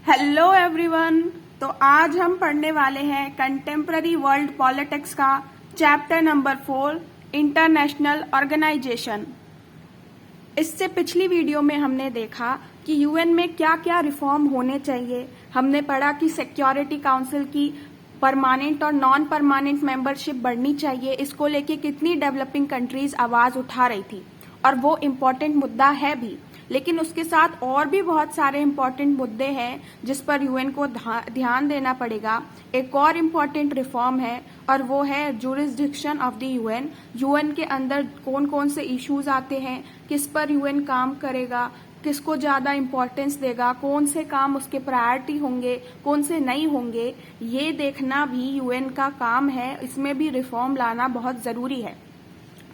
Hello everyone. तो आज हम पढ़ने वाले हैं कंटेम्प्ररी वर्ल्ड पॉलिटिक्स का चैप्टर नंबर 4 इंटरनेशनल ऑर्गेनाइजेशन। इससे पिछली वीडियो में हमने देखा कि यूएन में क्या क्या रिफॉर्म होने चाहिए। हमने पढ़ा कि सिक्योरिटी काउंसिल की परमानेंट और नॉन परमानेंट मेंबरशिप बढ़नी चाहिए। इसको लेके कितनी डेवलपिंग कंट्रीज आवाज उठा रही थी और वो इम्पोर्टेंट मुद्दा है भी, लेकिन उसके साथ और भी बहुत सारे इम्पोर्टेंट मुद्दे हैं जिस पर यूएन को ध्यान देना पड़ेगा। एक और इम्पोर्टेंट रिफॉर्म है और वो है jurisdiction of the UN. UN के अंदर कौन कौन से इश्यूज आते हैं, किस पर यूएन काम करेगा, किसको ज्यादा इम्पोर्टेंस देगा, कौन से काम उसके प्रायोरिटी होंगे, कौन से नहीं होंगे, ये देखना भी यूएन का काम है। इसमें भी रिफॉर्म लाना बहुत जरूरी है।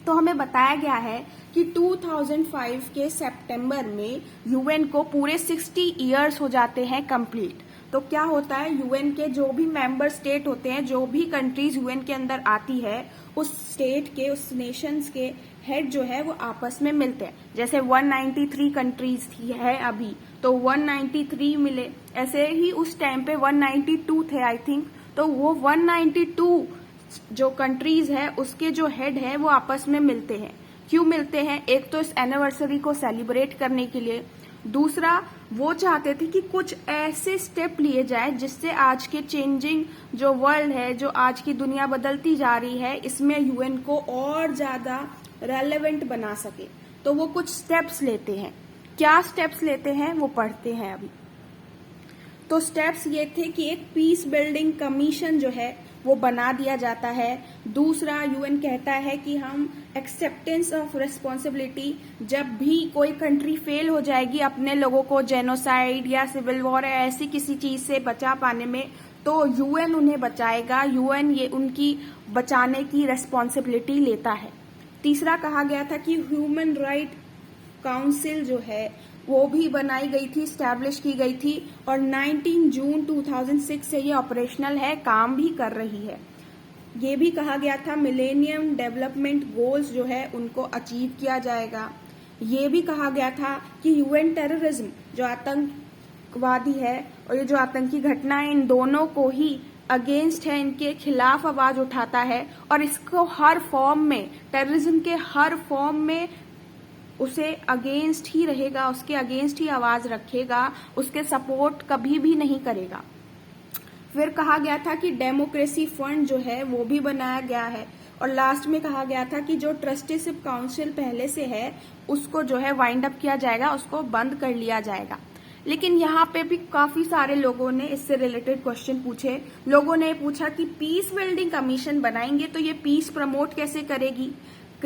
तो हमें बताया गया है कि 2005 के सितंबर में यूएन को पूरे 60 इयर्स हो जाते हैं कंप्लीट। तो क्या होता है, यूएन के जो भी मेंबर स्टेट होते हैं, जो भी कंट्रीज यूएन के अंदर आती है, उस स्टेट के, उस नेशंस के हेड जो है वो आपस में मिलते हैं। जैसे 193 कंट्रीज थी है अभी, तो 193 मिले। ऐसे ही उस टाइम पे 192 थे आई थिंक। तो वो 192 जो कंट्रीज है उसके जो हेड है वो आपस में मिलते हैं। क्यों मिलते हैं? एक तो इस एनिवर्सरी को सेलिब्रेट करने के लिए, दूसरा वो चाहते थे कि कुछ ऐसे स्टेप लिए जाए जिससे आज के चेंजिंग जो वर्ल्ड है, जो आज की दुनिया बदलती जा रही है, इसमें यूएन को और ज्यादा रेलेवेंट बना सके। तो वो कुछ स्टेप्स लेते हैं। क्या स्टेप्स लेते हैं वो पढ़ते हैं अभी। तो स्टेप्स ये थे कि एक पीस बिल्डिंग कमीशन जो है वो बना दिया जाता है। दूसरा, यूएन कहता है कि हम एक्सेप्टेंस ऑफ रिस्पॉन्सिबिलिटी, जब भी कोई कंट्री फेल हो जाएगी अपने लोगों को जेनोसाइड या सिविल वॉर या ऐसी किसी चीज से बचा पाने में, तो यूएन उन्हें बचाएगा। यूएन ये उनकी बचाने की रिस्पॉन्सिबिलिटी लेता है। तीसरा कहा गया था कि ह्यूमन राइट काउंसिल जो है वो भी बनाई गई थी, स्टैब्लिश की गई थी और 19 जून 2006 से ये ऑपरेशनल है, काम भी कर रही है। ये भी कहा गया था मिलेनियम डेवलपमेंट गोल्स जो है उनको अचीव किया जाएगा। ये भी कहा गया था कि यूएन टेररिज्म, जो आतंकवादी है और ये जो आतंकी घटनाएं, इन दोनों को ही अगेंस्ट है, इनके खिलाफ आवाज उठाता है और इसको हर फॉर्म में, टेररिज्म के हर फॉर्म में उसे अगेंस्ट ही रहेगा, उसके अगेंस्ट ही आवाज रखेगा, उसके सपोर्ट कभी भी नहीं करेगा। फिर कहा गया था कि डेमोक्रेसी फंड जो है वो भी बनाया गया है और लास्ट में कहा गया था कि जो ट्रस्टीशिप काउंसिल पहले से है उसको जो है वाइंड अप किया जाएगा, उसको बंद कर लिया जाएगा। लेकिन यहाँ पे भी काफी सारे लोगों ने इससे रिलेटेड क्वेश्चन पूछे। लोगों ने पूछा कि पीस बिल्डिंग कमीशन बनाएंगे तो ये पीस प्रमोट कैसे करेगी?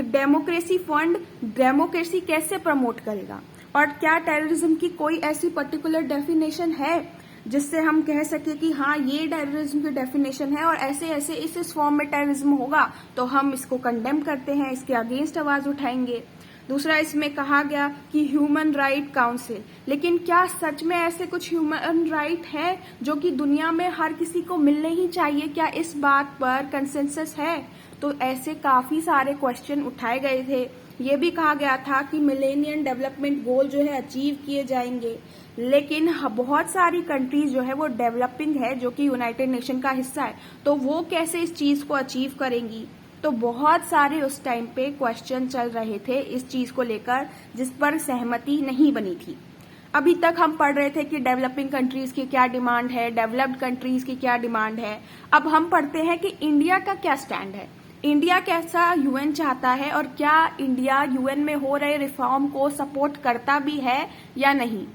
डेमोक्रेसी फंड डेमोक्रेसी कैसे प्रमोट करेगा? और क्या टेररिज्म की कोई ऐसी पर्टिकुलर डेफिनेशन है जिससे हम कह सके कि हाँ ये टेररिज्म की डेफिनेशन है और ऐसे ऐसे इस फॉर्म में टेररिज्म होगा तो हम इसको कंडेम करते हैं, इसके अगेंस्ट आवाज उठाएंगे। दूसरा, इसमें कहा गया कि ह्यूमन राइट काउंसिल, लेकिन क्या सच में ऐसे कुछ ह्यूमन राइट है जो कि दुनिया में हर किसी को मिलने ही चाहिए? क्या इस बात पर कंसेंसस है? तो ऐसे काफी सारे क्वेश्चन उठाए गए थे। ये भी कहा गया था कि मिलेनियम डेवलपमेंट गोल जो है अचीव किए जाएंगे, लेकिन बहुत सारी कंट्रीज जो है वो डेवलपिंग है, जो कि यूनाइटेड नेशन का हिस्सा है, तो वो कैसे इस चीज को अचीव करेंगी? तो बहुत सारे उस टाइम पे क्वेश्चन चल रहे थे इस चीज को लेकर, जिस पर सहमति नहीं बनी थी। अभी तक हम पढ़ रहे थे कि डेवलपिंग कंट्रीज की क्या डिमांड है, डेवलप्ड कंट्रीज की क्या डिमांड है। अब हम पढ़ते हैं कि इंडिया का क्या स्टैंड है, इंडिया कैसा यूएन चाहता है और क्या इंडिया यूएन में हो रहे रिफॉर्म को सपोर्ट करता भी है या नहीं।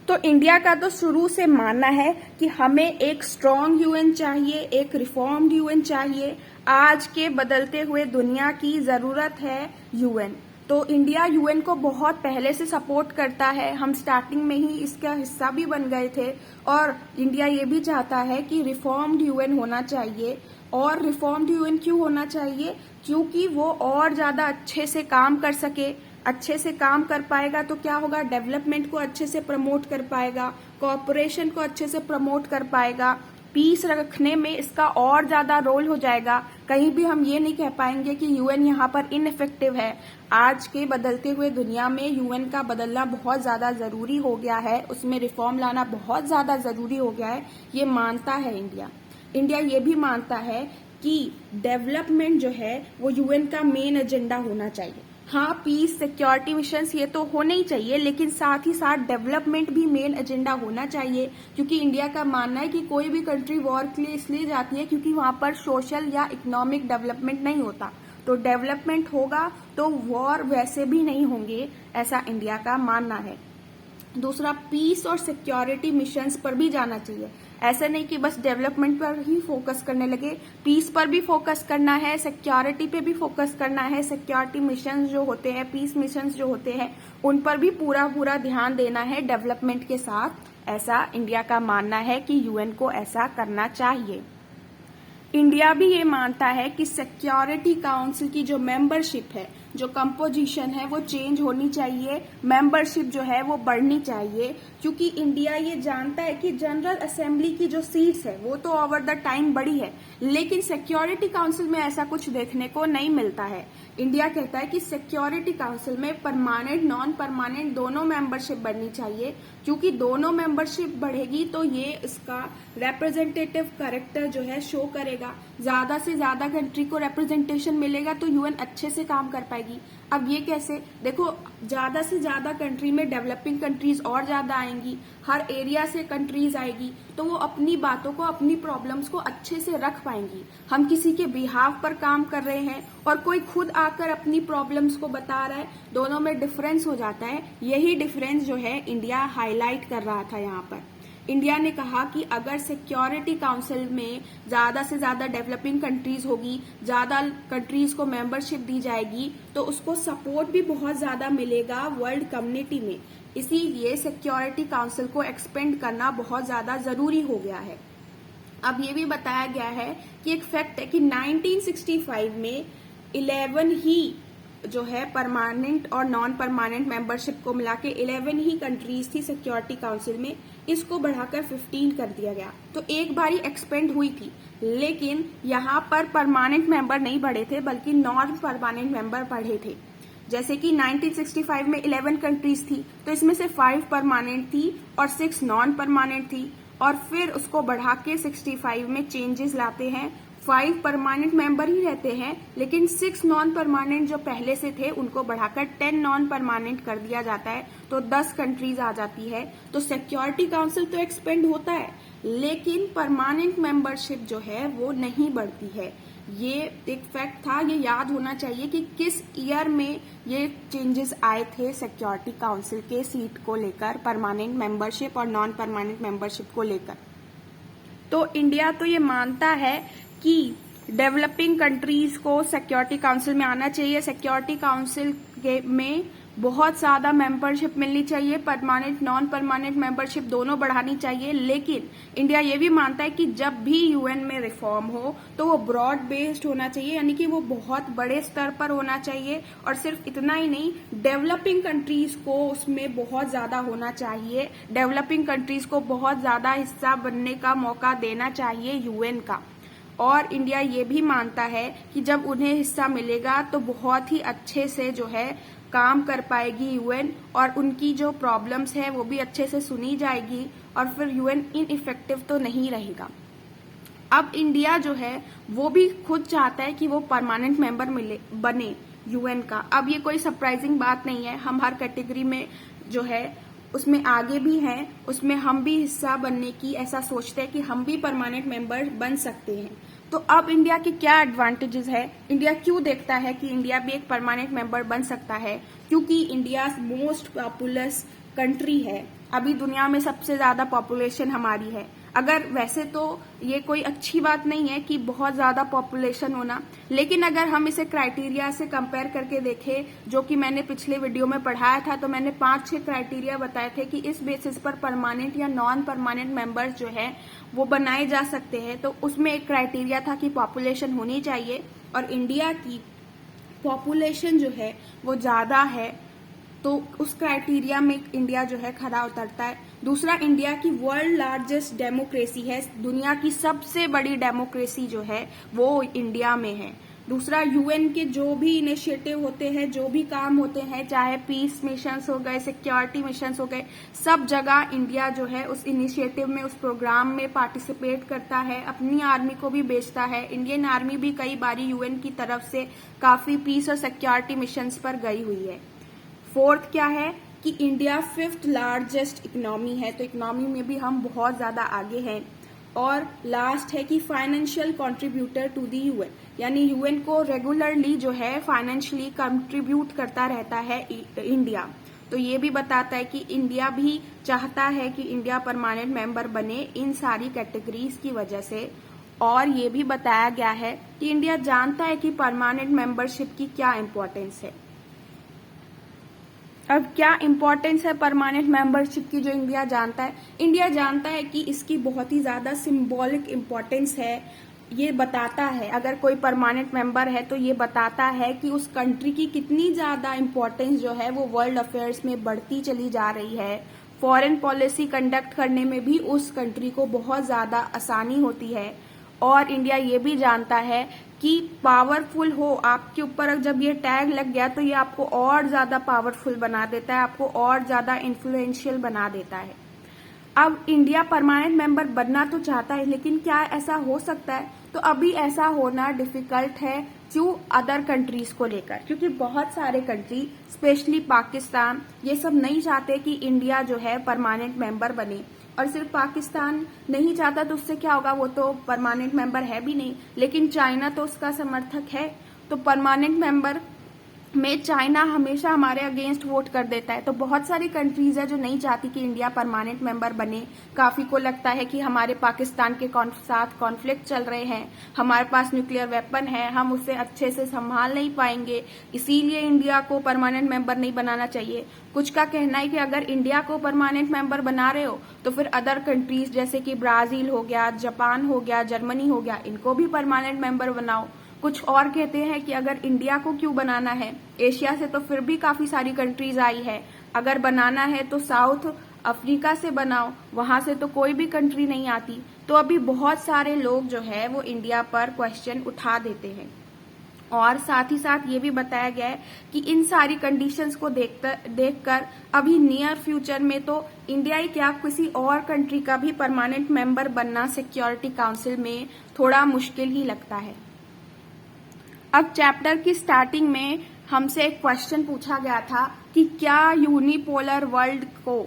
तो इंडिया का तो शुरू से मानना है कि हमें एक स्ट्रॉन्ग यूएन चाहिए, एक रिफॉर्म्ड यूएन चाहिए। आज के बदलते हुए दुनिया की जरूरत है यूएन। तो इंडिया यूएन को बहुत पहले से सपोर्ट करता है, हम स्टार्टिंग में ही इसका हिस्सा भी बन गए थे। और इंडिया ये भी चाहता है कि रिफॉर्म्ड यूएन होना चाहिए। और रिफॉर्म्ड यूएन क्यों होना चाहिए? क्योंकि वो और ज्यादा अच्छे से काम कर सके। अच्छे से काम कर पाएगा तो क्या होगा, डेवलपमेंट को अच्छे से प्रमोट कर पाएगा, कोऑपरेशन को अच्छे से प्रमोट कर पाएगा, पीस रखने में इसका और ज्यादा रोल हो जाएगा। कहीं भी हम ये नहीं कह पाएंगे कि यूएन यहाँ पर इनइफेक्टिव है। आज के बदलते हुए दुनिया में यूएन का बदलना बहुत ज्यादा जरूरी हो गया है, उसमें रिफॉर्म लाना बहुत ज्यादा जरूरी हो गया है, ये मानता है इंडिया। इंडिया ये भी मानता है कि डेवलपमेंट जो है वो यूएन का मेन एजेंडा होना चाहिए। हाँ, पीस सिक्योरिटी मिशंस ये तो होने ही चाहिए, लेकिन साथ ही साथ डेवलपमेंट भी मेन एजेंडा होना चाहिए, क्योंकि इंडिया का मानना है कि कोई भी कंट्री वॉर के लिए इसलिए जाती है क्योंकि वहां पर सोशल या इकोनॉमिक डेवलपमेंट नहीं होता। तो डेवलपमेंट होगा तो वॉर वैसे भी नहीं होंगे, ऐसा इंडिया का मानना है। दूसरा, पीस और सिक्योरिटी मिशंस पर भी जाना चाहिए। ऐसा नहीं कि बस डेवलपमेंट पर ही फोकस करने लगे, पीस पर भी फोकस करना है, सिक्योरिटी पे भी फोकस करना है। सिक्योरिटी मिशंस जो होते हैं, पीस मिशंस जो होते हैं, उन पर भी पूरा ध्यान देना है डेवलपमेंट के साथ। ऐसा इंडिया का मानना है कि यूएन को ऐसा करना चाहिए। इंडिया भी ये मानता है कि सिक्योरिटी काउंसिल की जो मेंबरशिप है, जो कंपोजिशन है, वो चेंज होनी चाहिए, मेंबरशिप जो है वो बढ़नी चाहिए, क्योंकि इंडिया ये जानता है कि जनरल असेंबली की जो सीट्स है वो तो ओवर द टाइम बढ़ी है, लेकिन सिक्योरिटी काउंसिल में ऐसा कुछ देखने को नहीं मिलता है। इंडिया कहता है कि सिक्योरिटी काउंसिल में परमानेंट नॉन परमानेंट दोनों मेंबरशिप बढ़नी चाहिए, क्योंकि दोनों मेंबरशिप बढ़ेगी तो ये इसका रिप्रेजेंटेटिव कैरेक्टर जो है शो करेगा। ज्यादा से ज्यादा कंट्री को रिप्रेजेंटेशन मिलेगा तो यूएन अच्छे से काम कर पाएगी। अब ये कैसे? देखो, ज्यादा से ज्यादा कंट्री में डेवलपिंग कंट्रीज और ज्यादा आएंगी, हर एरिया से कंट्रीज आएगी, तो वो अपनी बातों को, अपनी प्रॉब्लम्स को अच्छे से रख पाएंगी। हम किसी के बिहाफ पर काम कर रहे हैं और कोई खुद आकर अपनी प्रॉब्लम्स को बता रहा है, दोनों में डिफरेंस हो जाता है। यही डिफरेंस जो है इंडिया हाईलाइट कर रहा था यहाँ पर। इंडिया ने कहा कि अगर सिक्योरिटी काउंसिल में ज्यादा से ज्यादा डेवलपिंग कंट्रीज होगी, ज्यादा कंट्रीज को मेंबरशिप दी जाएगी, तो उसको सपोर्ट भी बहुत ज्यादा मिलेगा वर्ल्ड कम्युनिटी में। इसीलिए सिक्योरिटी काउंसिल को एक्सपेंड करना बहुत ज्यादा जरूरी हो गया है। अब ये भी बताया गया है कि एक फैक्ट है कि 1965 में 11 ही जो है परमानेंट और नॉन परमानेंट मेंबरशिप को मिला के 11 ही कंट्रीज थी सिक्योरिटी काउंसिल में, इसको बढ़ाकर 15 कर दिया गया। तो एक बारी एक्सपेंड हुई थी, लेकिन यहाँ पर परमानेंट मेंबर नहीं बढ़े थे, बल्कि नॉन परमानेंट मेंबर बढ़े थे। जैसे कि 1965 में 11 कंट्रीज थी, तो इसमें से 5 परमानेंट थी और 6 नॉन परमानेंट थी, और फिर उसको बढ़ा के 65 में चेंजेस लाते हैं। 5 परमानेंट मेंबर ही रहते हैं, लेकिन 6 नॉन परमानेंट जो पहले से थे उनको बढ़ाकर 10 नॉन परमानेंट कर दिया जाता है, तो 10 कंट्रीज आ जाती है। तो सिक्योरिटी काउंसिल तो एक्सपेंड होता है, लेकिन परमानेंट मेंबरशिप जो है वो नहीं बढ़ती है। ये एक फैक्ट था, ये याद होना चाहिए कि किस ईयर में ये चेंजेस आए थे सिक्योरिटी काउंसिल के सीट को लेकर, परमानेंट मेंबरशिप और नॉन परमानेंट मेंबरशिप को लेकर। तो इंडिया तो ये मानता है कि डेवलपिंग कंट्रीज को सिक्योरिटी काउंसिल में आना चाहिए, सिक्योरिटी काउंसिल में बहुत ज्यादा मेंबरशिप मिलनी चाहिए, परमानेंट नॉन परमानेंट मेंबरशिप दोनों बढ़ानी चाहिए। लेकिन इंडिया ये भी मानता है कि जब भी यूएन में रिफॉर्म हो तो वो ब्रॉड बेस्ड होना चाहिए, यानी कि वो बहुत बड़े स्तर पर होना चाहिए, और सिर्फ इतना ही नहीं, डेवलपिंग कंट्रीज को उसमें बहुत ज्यादा होना चाहिए, डेवलपिंग कंट्रीज को बहुत ज्यादा हिस्सा बनने का मौका देना चाहिए यूएन का। और इंडिया ये भी मानता है कि जब उन्हें हिस्सा मिलेगा तो बहुत ही अच्छे से जो है काम कर पाएगी यूएन, और उनकी जो प्रॉब्लम्स है वो भी अच्छे से सुनी जाएगी, और फिर यूएन इनइफेक्टिव तो नहीं रहेगा। अब इंडिया जो है वो भी खुद चाहता है कि वो परमानेंट मेंबर बने यूएन का। अब ये कोई सरप्राइजिंग बात नहीं है, हम हर कैटेगरी में जो है उसमें आगे भी हैं, उसमें हम भी हिस्सा बनने की ऐसा सोचते हैं कि हम भी परमानेंट मेंबर बन सकते हैं। तो अब इंडिया के क्या एडवांटेजेस है? इंडिया क्यों देखता है कि इंडिया भी एक परमानेंट मेंबर बन सकता है? क्योंकि इंडिया मोस्ट पॉपुलस कंट्री है, अभी दुनिया में सबसे ज्यादा पॉपुलेशन हमारी है। अगर वैसे तो ये कोई अच्छी बात नहीं है कि बहुत ज्यादा पॉपुलेशन होना, लेकिन अगर हम इसे क्राइटेरिया से कंपेयर करके देखें, जो कि मैंने पिछले वीडियो में पढ़ाया था, तो मैंने 5-6 क्राइटेरिया बताए थे कि इस बेसिस पर परमानेंट या नॉन परमानेंट मेंबर्स जो है वो बनाए जा सकते हैं। तो उसमें एक क्राइटेरिया था कि पॉपुलेशन होनी चाहिए, और इंडिया की पॉपुलेशन जो है वो ज्यादा है, तो उस क्राइटेरिया में इंडिया जो है खरा उतरता है। दूसरा, इंडिया की वर्ल्ड लार्जेस्ट डेमोक्रेसी है, दुनिया की सबसे बड़ी डेमोक्रेसी जो है वो इंडिया में है। दूसरा, यूएन के जो भी इनिशिएटिव होते हैं, जो भी काम होते हैं, चाहे पीस मिशंस हो गए, सिक्योरिटी मिशंस हो गए, सब जगह इंडिया जो है उस इनिशिएटिव में, उस प्रोग्राम में पार्टिसिपेट करता है, अपनी आर्मी को भी भेजता है। इंडियन आर्मी भी कई बारी यूएन की तरफ से काफी पीस और सिक्योरिटी मिशंस पर गई हुई है। फोर्थ क्या है कि इंडिया 5th लार्जेस्ट इकोनॉमी है, तो इकोनॉमी में भी हम बहुत ज्यादा आगे हैं। और लास्ट है कि financial contributor to the UN, यानी यूएन को रेगुलरली जो है फाइनेंशियली कंट्रीब्यूट करता रहता है इंडिया। तो ये भी बताता है कि इंडिया भी चाहता है कि इंडिया परमानेंट मेंबर बने इन सारी कैटेगरीज की वजह से। और ये भी बताया गया है कि इंडिया जानता है कि परमानेंट मेंबरशिप की क्या इम्पोर्टेंस है। अब क्या इम्पोर्टेंस है परमानेंट मेंबरशिप की जो इंडिया जानता है? इंडिया जानता है कि इसकी बहुत ही ज्यादा सिंबॉलिक इम्पोर्टेंस है। ये बताता है, अगर कोई परमानेंट मेंबर है तो ये बताता है कि उस कंट्री की कितनी ज्यादा इम्पोर्टेंस जो है वो वर्ल्ड अफेयर्स में बढ़ती चली जा रही है। फॉरेन पॉलिसी कंडक्ट करने में भी उस कंट्री को बहुत ज्यादा आसानी होती है। और इंडिया ये भी जानता है कि पावरफुल हो आपके ऊपर जब ये टैग लग गया तो ये आपको और ज्यादा पावरफुल बना देता है, आपको और ज्यादा इन्फ्लुएंशियल बना देता है। अब इंडिया परमानेंट मेंबर बनना तो चाहता है, लेकिन क्या ऐसा हो सकता है? तो अभी ऐसा होना डिफिकल्ट है। क्यों? अदर कंट्रीज को लेकर, क्योंकि बहुत सारे कंट्री स्पेशली पाकिस्तान ये सब नहीं चाहते कि इंडिया जो है परमानेंट मेंबर बने। और सिर्फ पाकिस्तान नहीं चाहता तो उससे क्या होगा, वो तो परमानेंट मेंबर है भी नहीं, लेकिन चाइना तो उसका समर्थक है। तो परमानेंट मेंबर में चाइना हमेशा हमारे अगेंस्ट वोट कर देता है। तो बहुत सारी कंट्रीज है जो नहीं चाहती कि इंडिया परमानेंट मेंबर बने। काफी को लगता है कि हमारे पाकिस्तान के साथ कॉन्फ्लिक्ट चल रहे हैं, हमारे पास न्यूक्लियर वेपन है, हम उसे अच्छे से संभाल नहीं पाएंगे, इसीलिए इंडिया को परमानेंट मेंबर नहीं बनाना चाहिए। कुछ का कहना है कि अगर इंडिया को परमानेंट मेंबर बना रहे हो तो फिर अदर कंट्रीज जैसे कि ब्राजील हो गया, जापान हो गया, जर्मनी हो गया, इनको भी परमानेंट मेंबर बनाओ। कुछ और कहते हैं कि अगर इंडिया को क्यों बनाना है, एशिया से तो फिर भी काफी सारी कंट्रीज आई है, अगर बनाना है तो साउथ अफ्रीका से बनाओ, वहां से तो कोई भी कंट्री नहीं आती। तो अभी बहुत सारे लोग जो है वो इंडिया पर क्वेश्चन उठा देते हैं। और साथ ही साथ ये भी बताया गया है कि इन सारी कंडीशंस को देखकर अभी नियर फ्यूचर में तो इंडिया ही क्या किसी और कंट्री का भी परमानेंट मेंबर बनना सिक्योरिटी काउंसिल में थोड़ा मुश्किल ही लगता है। अब चैप्टर की स्टार्टिंग में हमसे एक क्वेश्चन पूछा गया था कि क्या यूनिपोलर वर्ल्ड को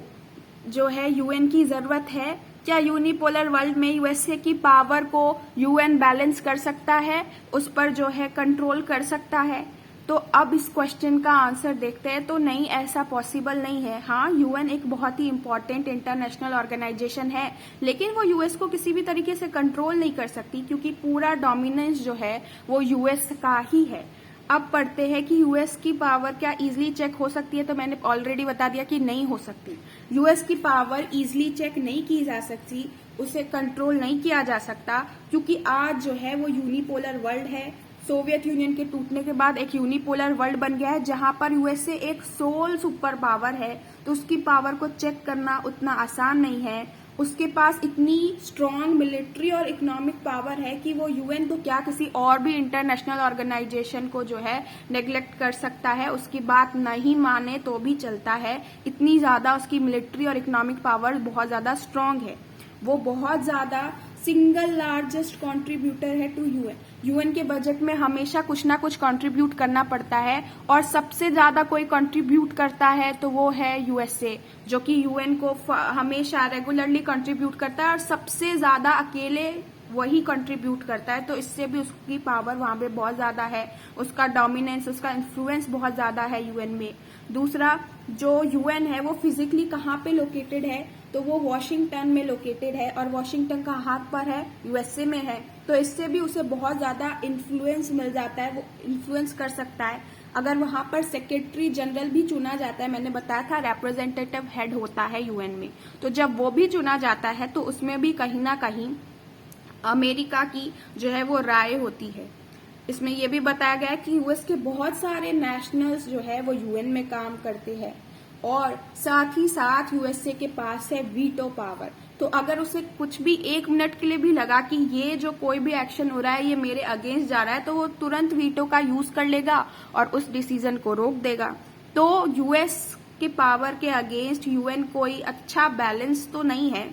जो है यूएन की जरूरत है? क्या यूनिपोलर वर्ल्ड में यूएसए की पावर को यूएन बैलेंस कर सकता है, उस पर जो है कंट्रोल कर सकता है? तो अब इस क्वेश्चन का आंसर देखते हैं। तो नहीं, ऐसा पॉसिबल नहीं है। हाँ, यूएन एक बहुत ही इंपॉर्टेंट इंटरनेशनल ऑर्गेनाइजेशन है, लेकिन वो यूएस को किसी भी तरीके से कंट्रोल नहीं कर सकती, क्योंकि पूरा डोमिनेंस जो है वो यूएस का ही है। अब पढ़ते हैं कि यूएस की पावर क्या इजीली चेक हो सकती है? तो मैंने ऑलरेडी बता दिया कि नहीं हो सकती। यूएस की पावर इजीली चेक नहीं की जा सकती, उसे कंट्रोल नहीं किया जा सकता, क्योंकि आज जो है वो यूनिपोलर वर्ल्ड है। सोवियत यूनियन के टूटने के बाद एक यूनिपोलर वर्ल्ड बन गया है, जहां पर यूएसए एक सोल सुपर पावर है। तो उसकी पावर को चेक करना उतना आसान नहीं है। उसके पास इतनी स्ट्रॉन्ग मिलिट्री और इकोनॉमिक पावर है कि वो यूएन तो क्या किसी और भी इंटरनेशनल ऑर्गेनाइजेशन को जो है नेग्लेक्ट कर सकता है, उसकी बात नहीं माने तो भी चलता है। इतनी ज्यादा उसकी मिलिट्री और इकोनॉमिक पावर बहुत ज्यादा स्ट्रॉन्ग है। वो बहुत ज्यादा सिंगल लार्जेस्ट कंट्रीब्यूटर है टू यूएन। यूएन के बजट में हमेशा कुछ ना कुछ कंट्रीब्यूट करना पड़ता है, और सबसे ज्यादा कोई कंट्रीब्यूट करता है तो वो है यूएसए, जो कि यूएन को हमेशा रेगुलरली कंट्रीब्यूट करता है, और सबसे ज्यादा अकेले वही कंट्रीब्यूट करता है। तो इससे भी उसकी पावर वहां पे बहुत ज्यादा है, उसका डोमिनेंस, उसका इन्फ्लुएंस बहुत ज्यादा है यूएन में। दूसरा, जो यूएन है वो फिजिकली कहाँ पे लोकेटेड है? तो वो वॉशिंगटन में लोकेटेड है, और वॉशिंगटन का हाथ पर है, यूएसए में है। तो इससे भी उसे बहुत ज्यादा इन्फ्लुएंस मिल जाता है, वो इन्फ्लुएंस कर सकता है। अगर वहां पर सेक्रेटरी जनरल भी चुना जाता है, मैंने बताया था रिप्रेजेंटेटिव हेड होता है यूएन में, तो जब वो भी चुना जाता है तो उसमें भी कहीं ना कहीं अमेरिका की जो है वो राय होती है। इसमें यह भी बताया गया है कि यूएस के बहुत सारे नेशनल्स जो है वो यूएन में काम करते हैं। और साथ ही साथ यूएसए के पास है वीटो पावर। तो अगर उसे कुछ भी 1 मिनट के लिए भी लगा कि ये जो कोई भी एक्शन हो रहा है ये मेरे अगेंस्ट जा रहा है, तो वो तुरंत वीटो का यूज कर लेगा और उस डिसीजन को रोक देगा। तो यूएस के पावर के अगेंस्ट यूएन कोई अच्छा बैलेंस तो नहीं है,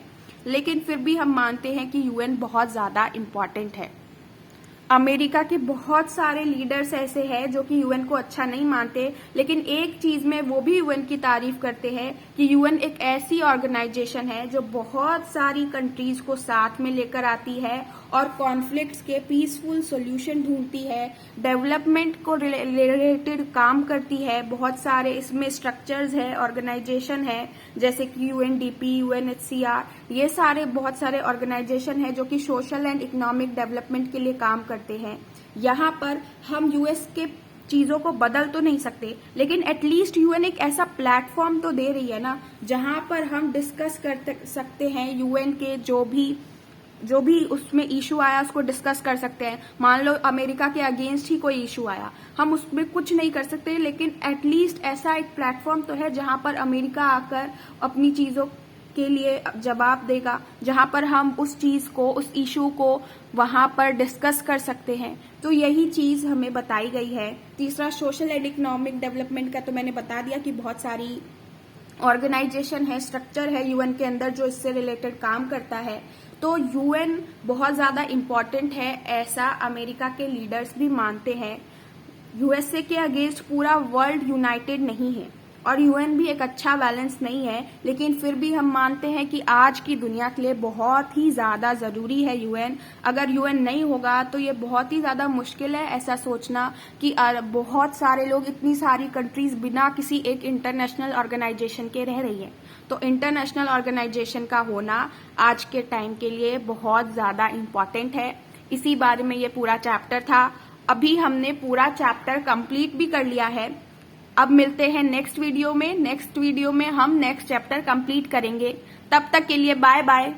लेकिन फिर भी हम मानते हैं कि यूएन बहुत ज्यादा इम्पोर्टेंट है। अमेरिका के बहुत सारे लीडर्स ऐसे हैं जो कि यूएन को अच्छा नहीं मानते, लेकिन एक चीज में वो भी यूएन की तारीफ करते हैं कि यूएन एक ऐसी ऑर्गेनाइजेशन है जो बहुत सारी कंट्रीज को साथ में लेकर आती है और कॉन्फ्लिक्ट्स के पीसफुल सॉल्यूशन ढूंढती है, डेवलपमेंट को रिलेटेड काम करती है। बहुत सारे इसमें स्ट्रक्चर्स है, ऑर्गेनाइजेशन है, जैसे कि यूएनडीपी, यूएनएचसीआर, ये सारे बहुत सारे ऑर्गेनाइजेशन है जो कि सोशल एंड इकोनॉमिक डेवलपमेंट के लिए काम करते हैं। यहाँ पर हम यूएस के चीजों को बदल तो नहीं सकते, लेकिन एटलीस्ट यूएन एक ऐसा प्लेटफॉर्म तो दे रही है ना, जहां पर हम डिस्कस कर सकते हैं यूएन के जो भी उसमें इशू आया उसको डिस्कस कर सकते हैं। मान लो अमेरिका के अगेंस्ट ही कोई इशू आया, हम उसमें कुछ नहीं कर सकते, लेकिन एटलीस्ट ऐसा एक प्लेटफॉर्म तो है जहां पर अमेरिका आकर अपनी चीजों के लिए जवाब देगा, जहां पर हम उस चीज को, उस इशू को वहां पर डिस्कस कर सकते हैं। तो यही चीज हमें बताई गई है। तीसरा, सोशल एंड इकोनॉमिक डेवलपमेंट का तो मैंने बता दिया कि बहुत सारी ऑर्गेनाइजेशन है, स्ट्रक्चर है यूएन के अंदर जो इससे रिलेटेड काम करता है। तो यूएन बहुत ज्यादा इम्पोर्टेंट है, ऐसा अमेरिका के लीडर्स भी मानते हैं। यूएसए के अगेंस्ट पूरा वर्ल्ड यूनाइटेड नहीं है और यूएन भी एक अच्छा बैलेंस नहीं है, लेकिन फिर भी हम मानते हैं कि आज की दुनिया के लिए बहुत ही ज्यादा जरूरी है यूएन। अगर यूएन नहीं होगा तो ये बहुत ही ज्यादा मुश्किल है ऐसा सोचना कि बहुत सारे लोग, इतनी सारी कंट्रीज बिना किसी एक इंटरनेशनल ऑर्गेनाइजेशन के रह रही है। तो इंटरनेशनल ऑर्गेनाइजेशन का होना आज के टाइम के लिए बहुत ज्यादा इम्पोर्टेंट है। इसी बारे में ये पूरा चैप्टर था। अभी हमने पूरा चैप्टर कंप्लीट भी कर लिया है। अब मिलते हैं नेक्स्ट वीडियो में। नेक्स्ट वीडियो में हम नेक्स्ट चैप्टर कंप्लीट करेंगे। तब तक के लिए बाय बाय।